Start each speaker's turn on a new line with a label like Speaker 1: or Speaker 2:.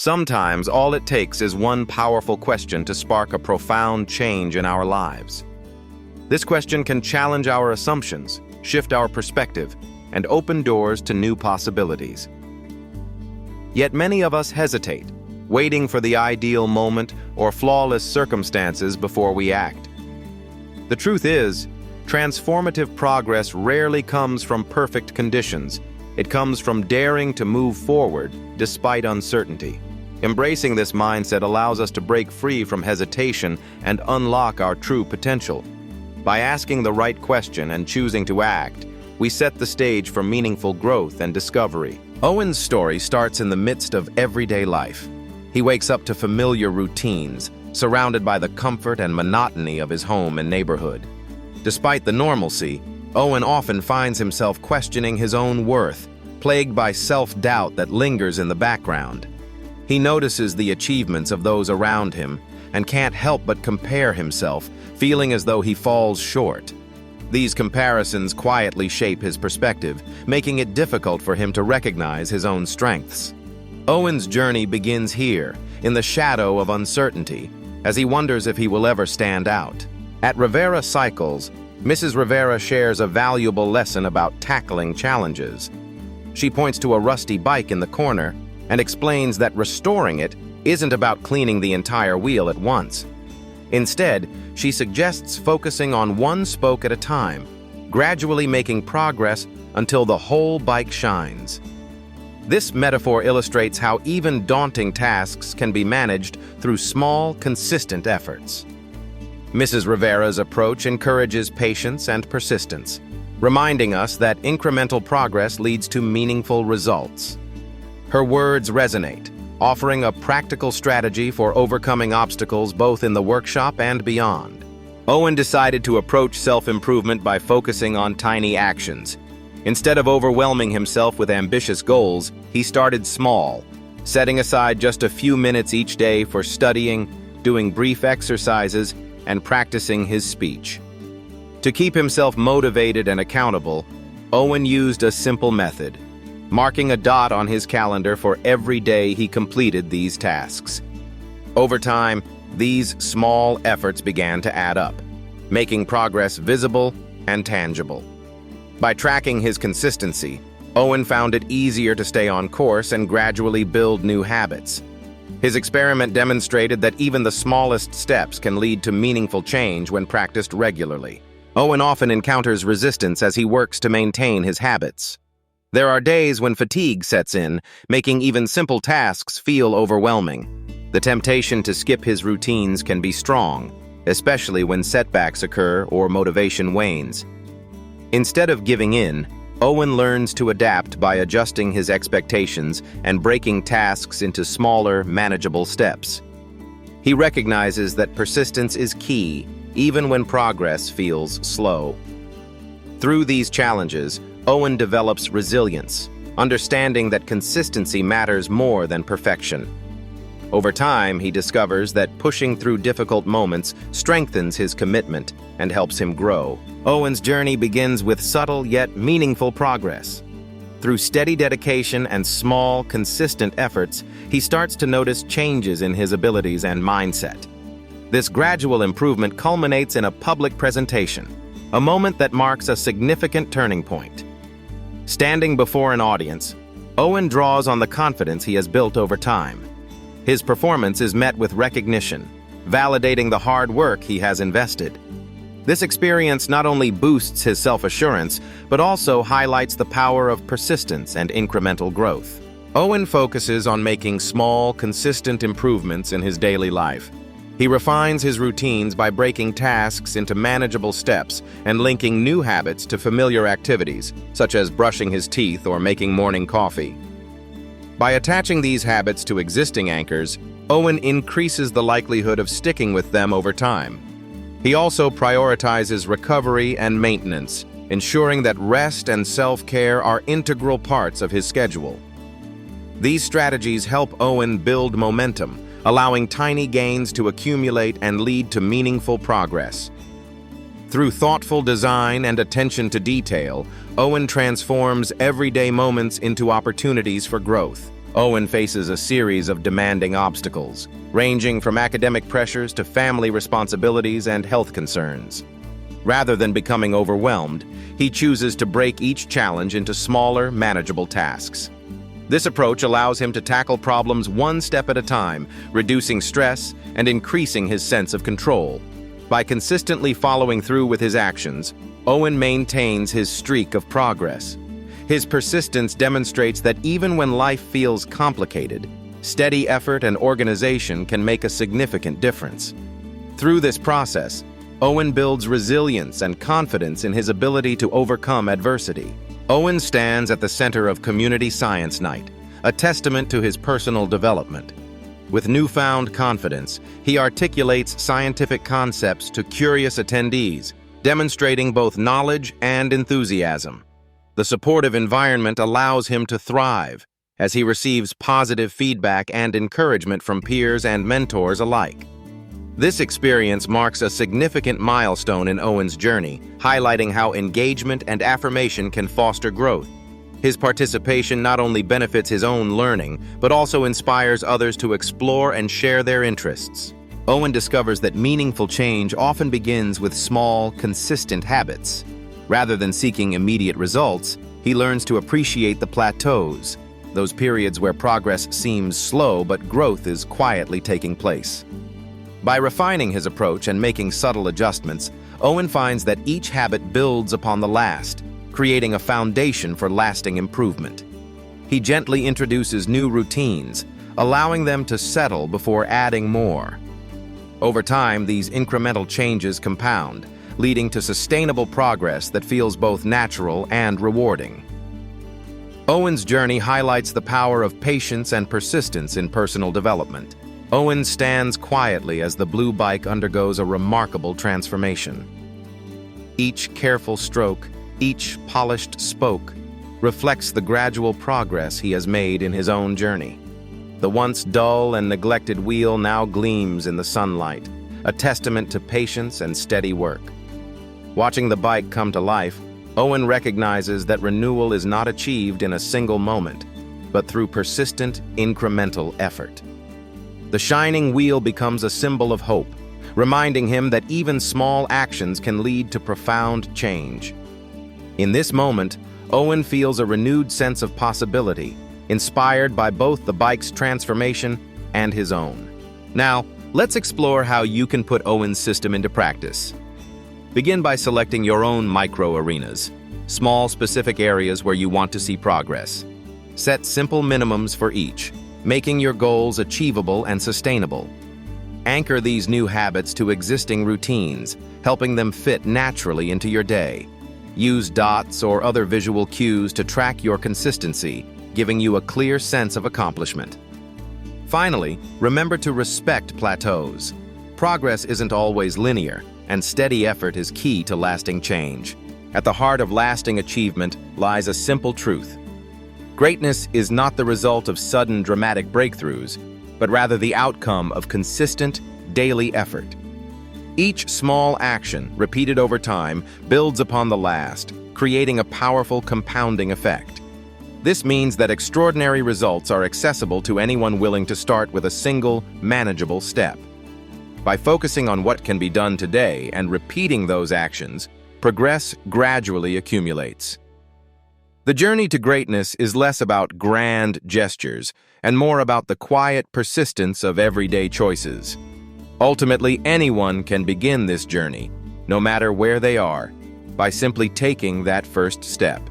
Speaker 1: Sometimes all it takes is one powerful question to spark a profound change in our lives. This question can challenge our assumptions, shift our perspective, and open doors to new possibilities. Yet many of us hesitate, waiting for the ideal moment or flawless circumstances before we act. The truth is, transformative progress rarely comes from perfect conditions. It comes from daring to move forward despite uncertainty. Embracing this mindset allows us to break free from hesitation and unlock our true potential. By asking the right question and choosing to act, we set the stage for meaningful growth and discovery. Owen's story starts in the midst of everyday life. He wakes up to familiar routines, surrounded by the comfort and monotony of his home and neighborhood. Despite the normalcy, Owen often finds himself questioning his own worth, plagued by self-doubt that lingers in the background. He notices the achievements of those around him and can't help but compare himself, feeling as though he falls short. These comparisons quietly shape his perspective, making it difficult for him to recognize his own strengths. Owen's journey begins here, in the shadow of uncertainty, as he wonders if he will ever stand out. At Rivera Cycles, Mrs. Rivera shares a valuable lesson about tackling challenges. She points to a rusty bike in the corner and explains that restoring it isn't about cleaning the entire wheel at once. Instead, she suggests focusing on one spoke at a time, gradually making progress until the whole bike shines. This metaphor illustrates how even daunting tasks can be managed through small, consistent efforts. Mrs. Rivera's approach encourages patience and persistence, reminding us that incremental progress leads to meaningful results. Her words resonate, offering a practical strategy for overcoming obstacles both in the workshop and beyond. Owen decided to approach self-improvement by focusing on tiny actions. Instead of overwhelming himself with ambitious goals, he started small, setting aside just a few minutes each day for studying, doing brief exercises, and practicing his speech. To keep himself motivated and accountable, Owen used a simple method, marking a dot on his calendar for every day he completed these tasks. Over time, these small efforts began to add up, making progress visible and tangible. By tracking his consistency, Owen found it easier to stay on course and gradually build new habits. His experiment demonstrated that even the smallest steps can lead to meaningful change when practiced regularly. Owen often encounters resistance as he works to maintain his habits. There are days when fatigue sets in, making even simple tasks feel overwhelming. The temptation to skip his routines can be strong, especially when setbacks occur or motivation wanes. Instead of giving in, Owen learns to adapt by adjusting his expectations and breaking tasks into smaller, manageable steps. He recognizes that persistence is key, even when progress feels slow. Through these challenges, Owen develops resilience, understanding that consistency matters more than perfection. Over time, he discovers that pushing through difficult moments strengthens his commitment and helps him grow. Owen's journey begins with subtle yet meaningful progress. Through steady dedication and small, consistent efforts, he starts to notice changes in his abilities and mindset. This gradual improvement culminates in a public presentation, a moment that marks a significant turning point. Standing before an audience, Owen draws on the confidence he has built over time. His performance is met with recognition, validating the hard work he has invested. This experience not only boosts his self-assurance, but also highlights the power of persistence and incremental growth. Owen focuses on making small, consistent improvements in his daily life. He refines his routines by breaking tasks into manageable steps and linking new habits to familiar activities, such as brushing his teeth or making morning coffee. By attaching these habits to existing anchors, Owen increases the likelihood of sticking with them over time. He also prioritizes recovery and maintenance, ensuring that rest and self-care are integral parts of his schedule. These strategies help Owen build momentum, allowing tiny gains to accumulate and lead to meaningful progress. Through thoughtful design and attention to detail, Owen transforms everyday moments into opportunities for growth. Owen faces a series of demanding obstacles, ranging from academic pressures to family responsibilities and health concerns. Rather than becoming overwhelmed, he chooses to break each challenge into smaller, manageable tasks. This approach allows him to tackle problems one step at a time, reducing stress and increasing his sense of control. By consistently following through with his actions, Owen maintains his streak of progress. His persistence demonstrates that even when life feels complicated, steady effort and organization can make a significant difference. Through this process, Owen builds resilience and confidence in his ability to overcome adversity. Owen stands at the center of Community Science Night, a testament to his personal development. With newfound confidence, he articulates scientific concepts to curious attendees, demonstrating both knowledge and enthusiasm. The supportive environment allows him to thrive, as he receives positive feedback and encouragement from peers and mentors alike. This experience marks a significant milestone in Owen's journey, highlighting how engagement and affirmation can foster growth. His participation not only benefits his own learning, but also inspires others to explore and share their interests. Owen discovers that meaningful change often begins with small, consistent habits. Rather than seeking immediate results, he learns to appreciate the plateaus, those periods where progress seems slow but growth is quietly taking place. By refining his approach and making subtle adjustments, Owen finds that each habit builds upon the last, creating a foundation for lasting improvement. He gently introduces new routines, allowing them to settle before adding more. Over time, these incremental changes compound, leading to sustainable progress that feels both natural and rewarding. Owen's journey highlights the power of patience and persistence in personal development. Owen stands quietly as the blue bike undergoes a remarkable transformation. Each careful stroke, each polished spoke, reflects the gradual progress he has made in his own journey. The once dull and neglected wheel now gleams in the sunlight, a testament to patience and steady work. Watching the bike come to life, Owen recognizes that renewal is not achieved in a single moment, but through persistent, incremental effort. The shining wheel becomes a symbol of hope, reminding him that even small actions can lead to profound change. In this moment, Owen feels a renewed sense of possibility, inspired by both the bike's transformation and his own. Now, let's explore how you can put Owen's system into practice. Begin by selecting your own micro-arenas, small specific areas where you want to see progress. Set simple minimums for each, making your goals achievable and sustainable. Anchor these new habits to existing routines, helping them fit naturally into your day. Use dots or other visual cues to track your consistency, giving you a clear sense of accomplishment. Finally, remember to respect plateaus. Progress isn't always linear, and steady effort is key to lasting change. At the heart of lasting achievement lies a simple truth. Greatness is not the result of sudden dramatic breakthroughs, but rather the outcome of consistent, daily effort. Each small action, repeated over time, builds upon the last, creating a powerful compounding effect. This means that extraordinary results are accessible to anyone willing to start with a single, manageable step. By focusing on what can be done today and repeating those actions, progress gradually accumulates. The journey to greatness is less about grand gestures and more about the quiet persistence of everyday choices. Ultimately, anyone can begin this journey, no matter where they are, by simply taking that first step.